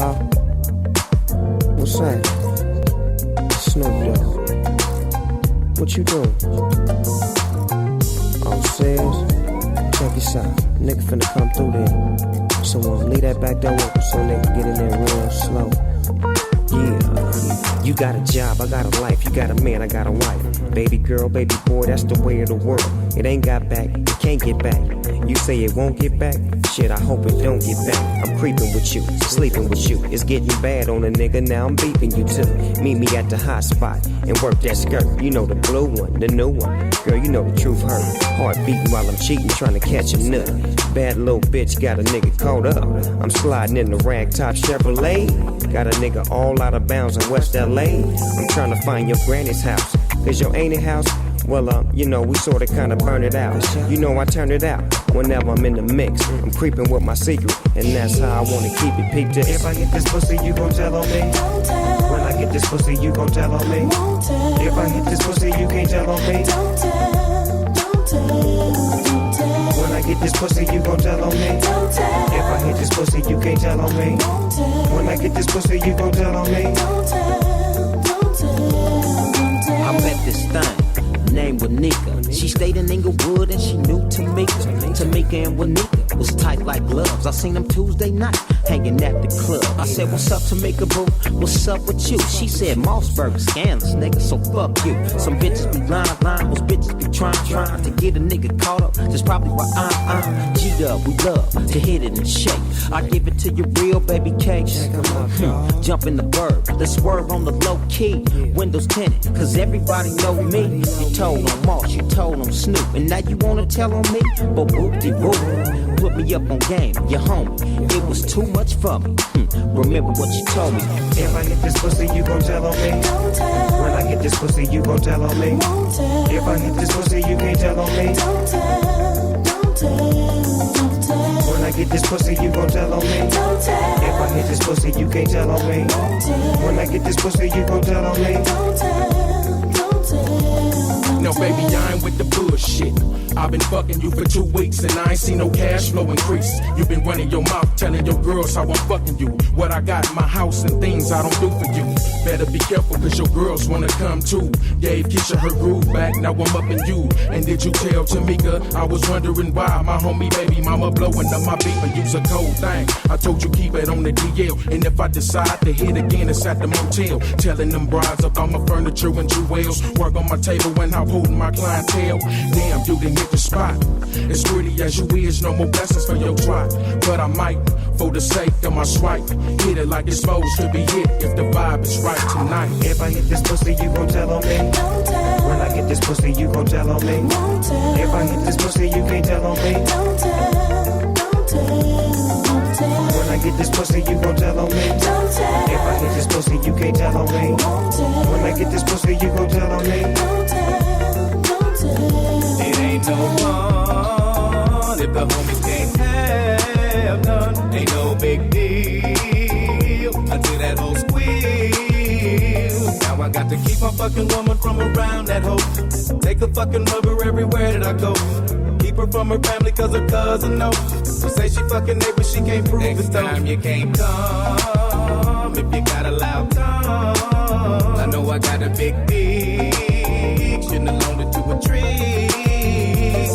Hello? What's that? Snoop Dogg. What you doing? Oh, serious? Check this out. Nigga finna come through there. So leave that back door open so nigga get in there real slow. Yeah. You got a job, I got a life. You got a man, I got a wife. Baby girl, baby boy, that's the way of the world. It ain't got back, it can't get back. You say it won't get back? Shit, I hope it don't get back. I'm creeping with you, sleeping with you. It's getting bad on a nigga, now I'm beeping you too. Meet me at the hot spot and work that skirt. You know the blue one, the new one. Girl, you know the truth hurt. Heart beating while I'm cheating, trying to catch a nut. Bad little bitch got a nigga caught up. I'm sliding in the ragtop Chevrolet. Got a nigga all out of bounds in West LA. I'm trying to find your granny's house. Cause your auntie house, well, you know, we sorta kinda burn it out. You know I turn it out whenever I'm in the mix. I'm creeping with my secret, and that's how I wanna keep it. Peep this. If I get this pussy, you gon' tell on me. Don't tell. When I get this pussy, you gon' tell on me. Won't tell. If I hit this pussy, you can't tell on me. Don't tell. Don't tell. Don't tell. When I get this pussy, you gon' tell on me. Don't tell. If I hit this pussy, you can't tell on me. Won't tell. When I get this pussy, you gon' tell on me. Don't tell. Don't tell. Don't tell. I met this thing, named Wanika. She stayed in Inglewood and she knew Tamika. Tamika and Wanika was tight like gloves. I seen them Tuesday night, hanging at the club. I said, what's up, Tamika, boo? What's up with you? She said, Mossberg scandalous, nigga, so fuck you. Some bitches be lying, most bitches be trying to get a nigga caught up. That's probably why I'm G'd up. We love to hit it and shake. I give it to you real, baby cakes. Jump in the bird, let's swerve on the low key. Windows tinted, cause everybody know me. You told on Moss, you told on Snoop, and now you wanna tell on me? But whoop-de-whoop, put me up on game, your homie. It was too much for me. Remember what you told me. If I hit this pussy, you gon' tell on me. Don't tell. When I get this pussy, you gon' tell on me. Won't tell. If I hit this pussy, you can't tell on me. Don't tell. Don't tell. Don't tell. When I get this pussy, you gon' tell on me. Don't tell. If I hit this pussy, you can't tell on me. Don't tell. When I get this pussy, you gon' tell on me. Don't tell. Don't tell. No, baby, I ain't with the bullshit. I've been fucking you for 2 weeks and I ain't seen no cash flow increase. You been running your mouth telling your girls how I'm fucking you. What I got in my house and things I don't do for you. Better be careful cause your girls wanna come too. Gave Keisha her groove back, now I'm up in you. And did you tell Tamika? I was wondering why my homie baby mama blowing up my beat, but you's a cold thing. I told you keep it on the DL. And if I decide to hit again, it's at the motel. Telling them brides about my furniture and jewels. Work on my table when I'm holding my clientele. Damn, you didn't hit the spot. As pretty as you is, no more blessings for your twat. But I might, for the sake of my swipe, hit it like it's supposed to be hit if the vibe is right tonight. If I hit this pussy, you gon' tell on me. Don't tell. When I get this pussy, you gon' tell on me. Won't tell. If I hit this pussy, you can't tell on me. Don't tell. Don't tell. Don't tell. When I get this pussy, you gon' tell on me. Don't tell. If I hit this pussy, you can't tell on me. Won't tell. When I get this pussy, you gon' tell on me. Don't tell. Don't tell. It ain't no fun if the homies can't have none. Ain't no big deal until that hoe squeals. Now I got to keep my fucking woman from around that hoe. Take a fucking rubber everywhere that I go. Keep her from her family cause her cousin knows. So say she fucking neighbor, she can't prove it. Next time you can't come if you got a loud tongue. I know I got a big dick, shouldn't have loaned it to a tree.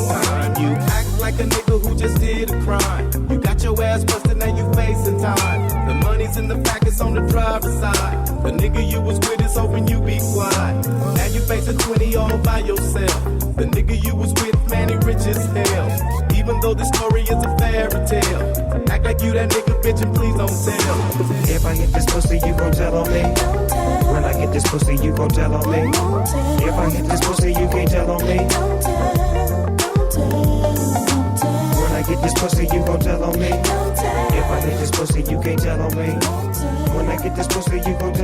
Time you act like a nigga who just did a crime. You got your ass busted, now you facing time. The money's in the back, it's on the driver's side. The nigga you was with is hoping you be quiet. Now you facing 20 all by yourself. The nigga you was with, man, he rich as hell. Even though this story is a fairy tale, act like you that nigga, bitch, and please don't tell. If I hit this pussy, you gon' tell on me. Don't tell. When I get this pussy, you gon' tell on me. Won't tell. If I hit this pussy, you can't tell on me. Don't tell. Don't tell. Don't tell. When I get this pussy, you gon' tell on me. Don't tell. If I hit this pussy, you can't tell on me. Don't tell. When I get this pussy, you gon' tell on me.